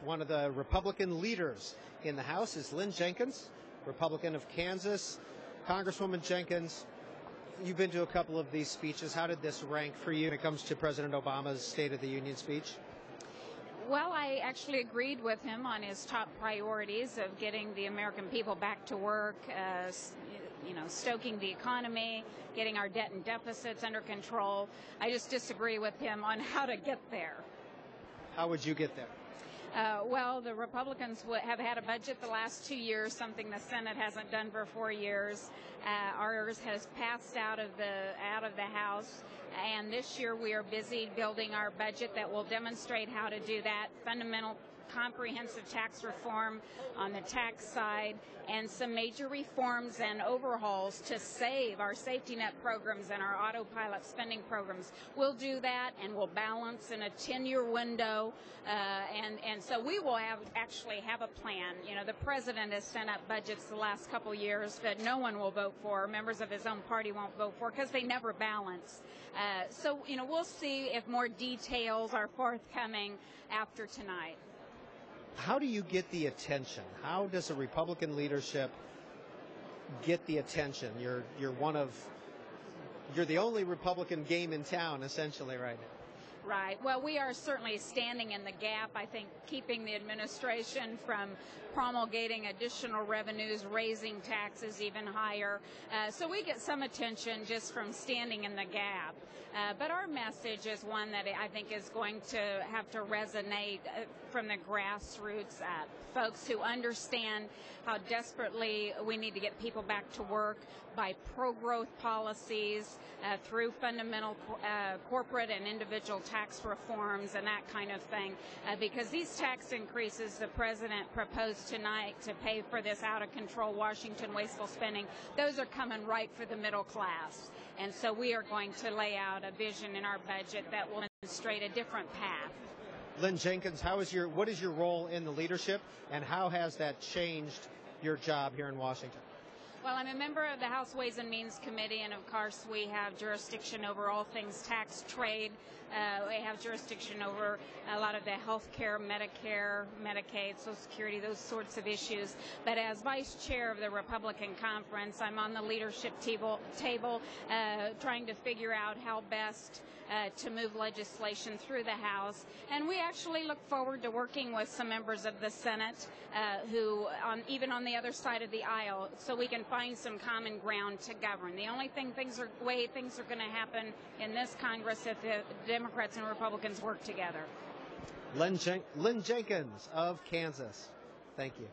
One of the Republican leaders in the House is Lynn Jenkins, Republican of Kansas. Congresswoman Jenkins, you've been to a couple of these speeches. How did this rank for you when it comes to President Obama's State of the Union speech? Well, I actually agreed with him on his top priorities of getting the American people back to work, stoking the economy, getting our debt and deficits under control. I just disagree with him on how to get there. How would you get there? Well, the Republicans have had a budget the last 2 years, something the Senate hasn't done for 4 years. Ours has passed out of the House, and this year we are busy building our budget that will demonstrate how to do that. Fundamental comprehensive tax reform on the tax side, and some major reforms and overhauls to save our safety net programs and our autopilot spending programs. We'll do that, and we'll balance in a 10-year window, and so we will actually have a plan. You know, the president has sent up budgets the last couple years that no one will vote for. Members of his own party won't vote for because they never balance. So we'll see if more details are forthcoming after tonight. How do you get the attention? How does a Republican leadership get the attention? You're the only Republican game in town, essentially, right now. Right. Well, we are certainly standing in the gap, I think, keeping the administration from promulgating additional revenues, raising taxes even higher. So we get some attention just from standing in the gap. But our message is one that I think is going to have to resonate from the grassroots, folks who understand how desperately we need to get people back to work by pro-growth policies, through fundamental corporate and individual tax reforms and that kind of thing, because these tax increases the president proposed tonight to pay for this out-of-control Washington wasteful spending, those are coming right for the middle class. And so we are going to lay out a vision in our budget that will demonstrate a different path. Lynn Jenkins, what is your role in the leadership, and how has that changed your job here in Washington? Well, I'm a member of the House Ways and Means Committee, and of course we have jurisdiction over all things tax, trade. We have jurisdiction over a lot of the health care, Medicare, Medicaid, Social Security, those sorts of issues. But as vice chair of the Republican conference, I'm on the leadership table trying to figure out how best to move legislation through the House. And we actually look forward to working with some members of the Senate who, even on the other side of the aisle, so we can find some common ground to govern. The only way things are going to happen in this Congress if the Democrats and Republicans work together. Lynn Jenkins of Kansas, thank you.